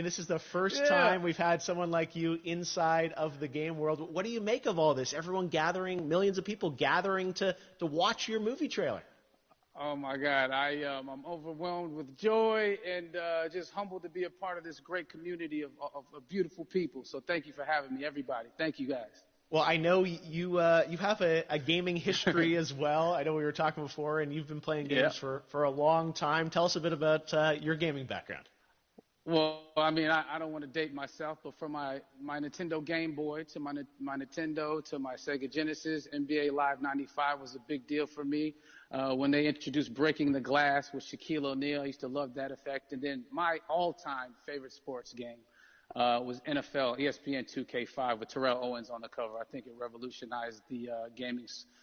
This is the first time we've had someone like you inside of the game world. What do you make of all this? Everyone gathering, millions of people gathering to watch your movie trailer. Oh, my God. I'm overwhelmed with joy and just humbled to be a part of this great community of beautiful people. So thank you for having me, everybody. Thank you, guys. Well, I know you have a gaming history as well. I know we were talking before, and you've been playing games for a long time. Tell us a bit about your gaming background. Well, I mean, I don't want to date myself, but from my Nintendo Game Boy to my Nintendo to my Sega Genesis, NBA Live 95 was a big deal for me. When they introduced Breaking the Glass with Shaquille O'Neal, I used to love that effect. And then my all-time favorite sports game was NFL ESPN 2K5 with Terrell Owens on the cover. I think it revolutionized the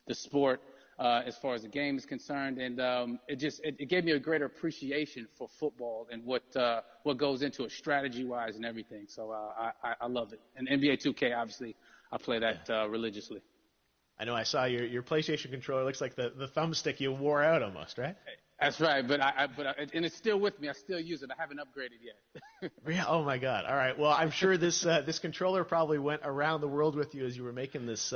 the sport as far as the game is concerned, and it gave me a greater appreciation for football and what goes into it strategy-wise and everything. So I love it. And NBA 2K, obviously, I play that religiously. I know I saw your PlayStation controller. Looks like the thumbstick you wore out almost, right? That's right, but and it's still with me. I still use it. I haven't upgraded yet. Yeah. Oh my God. All right. Well, I'm sure this controller probably went around the world with you as you were making this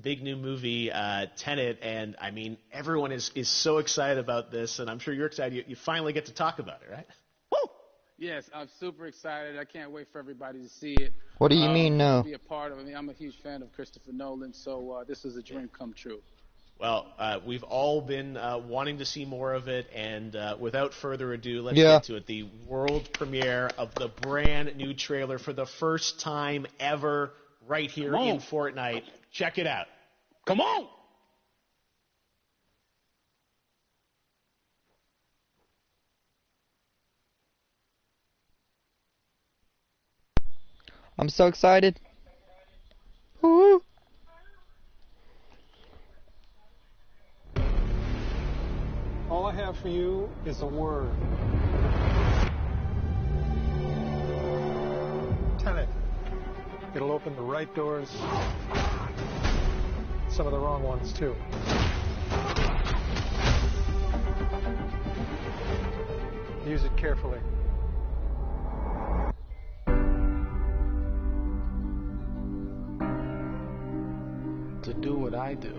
big new movie, Tenet. And I mean, everyone is so excited about this, and I'm sure you're excited. You finally get to talk about it, right? Woo! Yes, I'm super excited. I can't wait for everybody to see it. What do you mean, no? Be a part of it. I mean, I'm a huge fan of Christopher Nolan, so this is a dream come true. Well, we've all been wanting to see more of it, and without further ado, let's get to it. The world premiere of the brand new trailer for the first time ever right here in Fortnite. Check it out. Come on! I'm so excited. Woo! All I have for you is a word. Tenet. It'll open the right doors, some of the wrong ones, too. Use it carefully. To do what I do,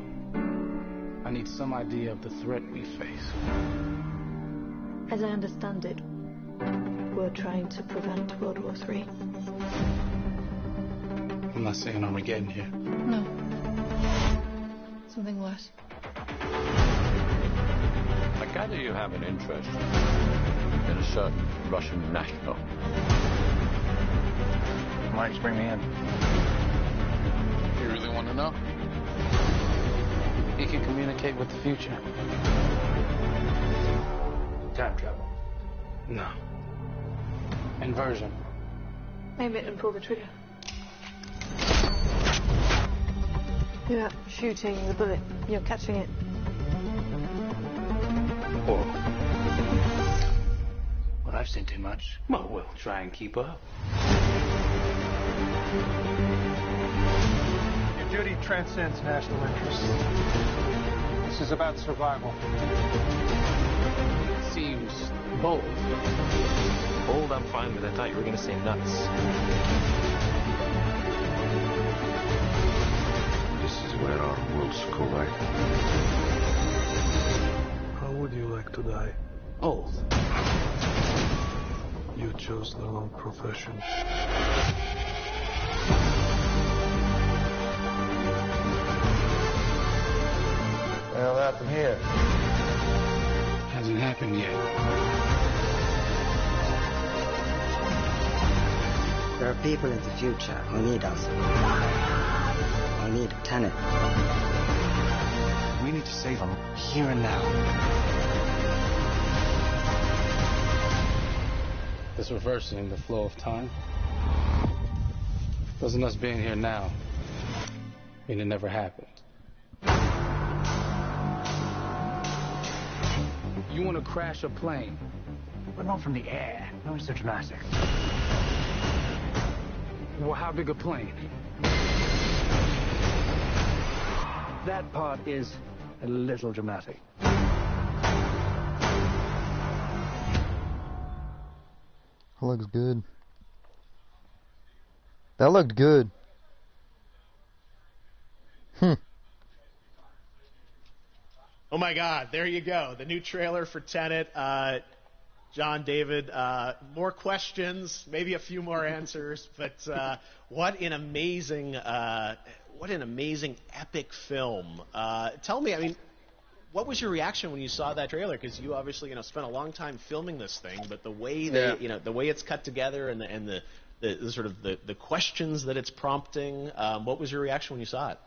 I need some idea of the threat we face. As I understand it, we're trying to prevent World War III. I'm not saying Armageddon here. No. Something worse. I gather you have an interest in a certain Russian national. Mike's bring me in. You really want to know? He can communicate with the future. Time travel. No. Inversion. Aim it and pull the trigger. You're not shooting the bullet, you're catching it. Whoa. Well, I've seen too much. Well, we'll try and keep up. Your duty transcends national interests. This is about survival. It seems bold. Bold, I'm fine with. I thought you were going to say nuts. This is where our worlds collide. How would you like to die? Old. You chose the wrong profession. Well, out from here. Hasn't happened yet. There are people in the future who need us. We need Tenet. We need to save them here and now. This reversing the flow of time. Doesn't us being here now mean it never happened? You want to crash a plane? But not from the air. No, it's so dramatic. Well, how big a plane? That part is a little dramatic. Looks good. That looked good. Oh my God, there you go. The new trailer for Tenet. John, David, more questions, maybe a few more answers, but what an amazing epic film. Tell me, I mean, what was your reaction when you saw that trailer? Because you obviously, spent a long time filming this thing, but the way the way it's cut together and the sort of the questions that it's prompting, what was your reaction when you saw it?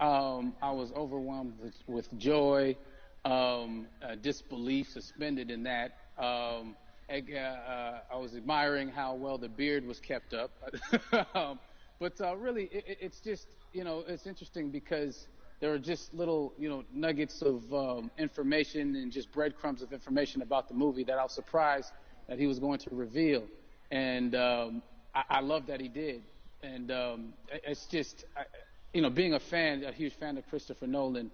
I was overwhelmed with joy, disbelief, suspended in that. I was admiring how well the beard was kept up. But really, it's just, it's interesting because there are just little, nuggets of information and just breadcrumbs of information about the movie that I was surprised that he was going to reveal. And I love that he did. And it's just, being a huge fan of Christopher Nolan,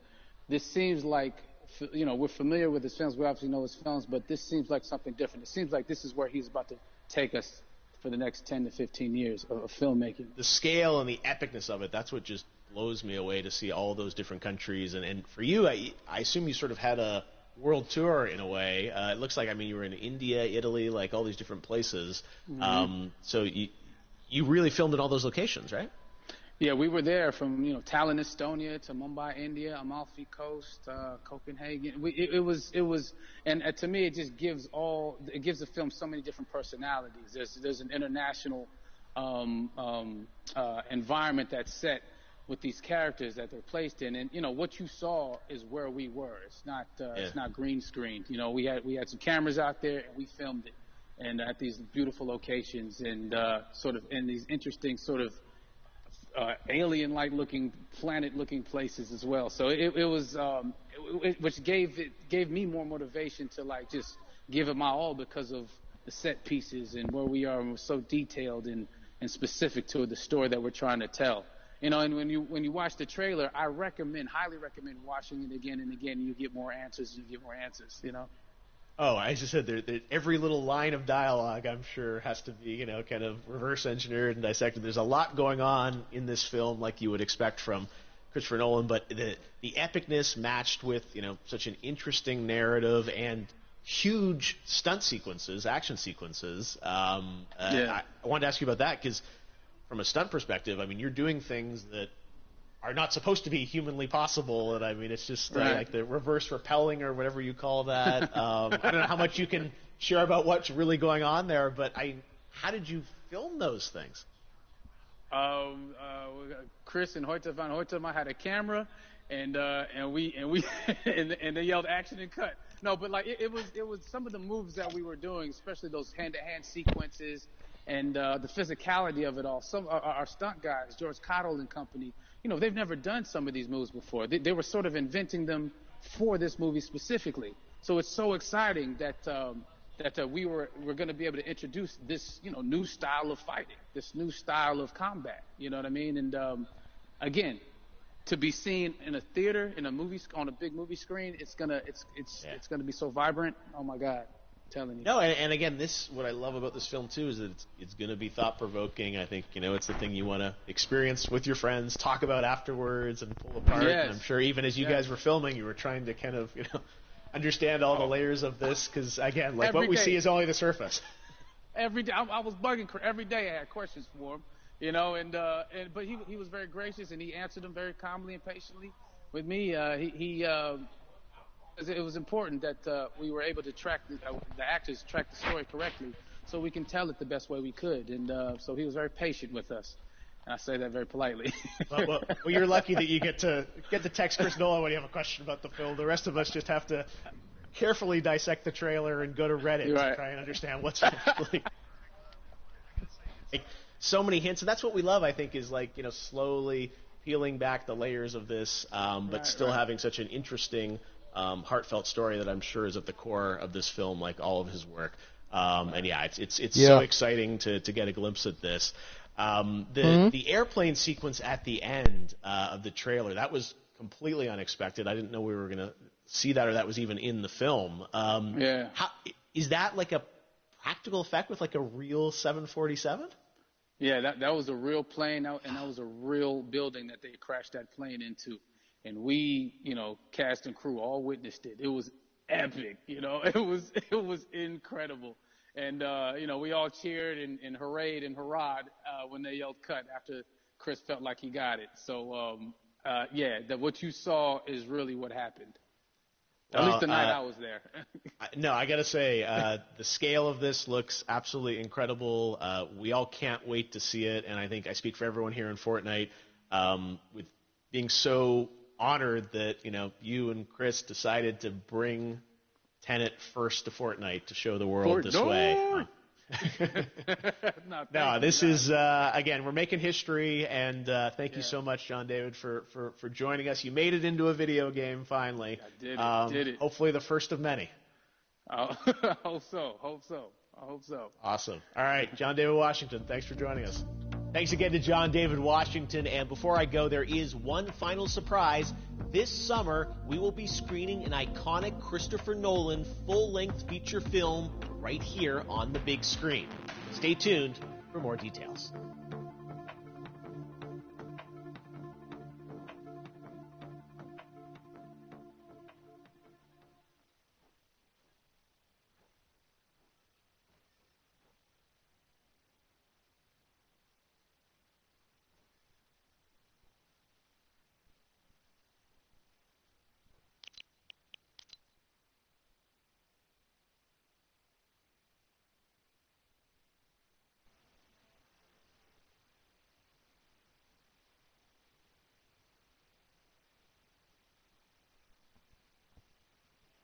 this seems like, we're familiar with his films. We obviously know his films, but this seems like something different. It seems like this is where he's about to take us for the next 10 to 15 years of filmmaking. The scale and the epicness of it, that's what just blows me away, to see all those different countries. And for you, I assume you sort of had a world tour in a way. It looks like, you were in India, Italy, like all these different places. Mm-hmm. So you really filmed in all those locations, right? Yeah, we were there from Tallinn, Estonia, to Mumbai, India, Amalfi Coast, Copenhagen. It was, and to me, it just gives the film so many different personalities. There's an international environment that's set with these characters that they're placed in, and what you saw is where we were. It's not green screened. We had some cameras out there and we filmed it, and at these beautiful locations and sort of in these interesting sort of alien-like looking, planet-looking places as well. So it was, which gave me more motivation to just give it my all because of the set pieces and where we are, and we're so detailed and specific to the story that we're trying to tell. And when you watch the trailer, I highly recommend watching it again and again. And you get more answers. Oh, I just said every little line of dialogue, I'm sure, has to be, kind of reverse engineered and dissected. There's a lot going on in this film, like you would expect from Christopher Nolan, but the epicness matched with, such an interesting narrative and huge stunt sequences, action sequences. I wanted to ask you about that because, from a stunt perspective, you're doing things that are not supposed to be humanly possible, and it's just like the reverse rappelling or whatever you call that. I don't know how much you can share about what's really going on there, but how did you film those things? Chris and Hoyte van Hoytema had a camera, and they yelled action and cut. No, but it was some of the moves that we were doing, especially those hand-to-hand sequences and the physicality of it all. Some our stunt guys, George Cottle and company, they've never done some of these moves before. They were sort of inventing them for this movie specifically. So it's so exciting that we're going to be able to introduce this new style of fighting, this new style of combat. You know what I mean? And again, to be seen in a theater, in a movie, on a big movie screen, it's gonna be so vibrant. Oh my God. Telling you. No, and again, what I love about this film too is that it's going to be thought provoking. I think it's the thing you want to experience with your friends, talk about afterwards, and pull apart. Yes. And I'm sure even as you guys were filming, you were trying to kind of understand all the layers of this because again, what we see is only the surface. Every day, I was bugging. Every day, I had questions for him, but he was very gracious and he answered them very calmly and patiently with me. It was important that we were able to track the actors track the story correctly, so we can tell it the best way we could. And so he was very patient with us. And I say that very politely. well, you're lucky that you get to text Chris Nolan when you have a question about the film. The rest of us just have to carefully dissect the trailer and go to Reddit to try and understand what's like. So many hints, and that's what we love. I think is slowly peeling back the layers of this, but still having such an interesting. Heartfelt story that I'm sure is at the core of this film, like all of his work. And it's so exciting to get a glimpse at this. The airplane sequence at the end of the trailer, that was completely unexpected. I didn't know we were going to see that, or that was even in the film. Is that like a practical effect with like a real 747? Yeah, that was a real plane, and that was a real building that they crashed that plane into. And we, cast and crew all witnessed it. It was epic, It was incredible. And we all cheered and hurrayed and hurrahed when they yelled cut after Chris felt like he got it. So what you saw is really what happened. At least the night I was there. No, I got to say, the scale of this looks absolutely incredible. We all can't wait to see it, and I think I speak for everyone here in Fortnite with being so honored that you and Chris decided to bring Tenet first to Fortnite to show the world this way. No, this is again, we're making history, and thank you so much, John David, for joining us. You made it into a video game finally. I did it. Hopefully the first of many. I hope so. Awesome. All right, John David Washington, thanks for joining us. Thanks again to John David Washington. And before I go, there is one final surprise. This summer, we will be screening an iconic Christopher Nolan full-length feature film right here on the big screen. Stay tuned for more details.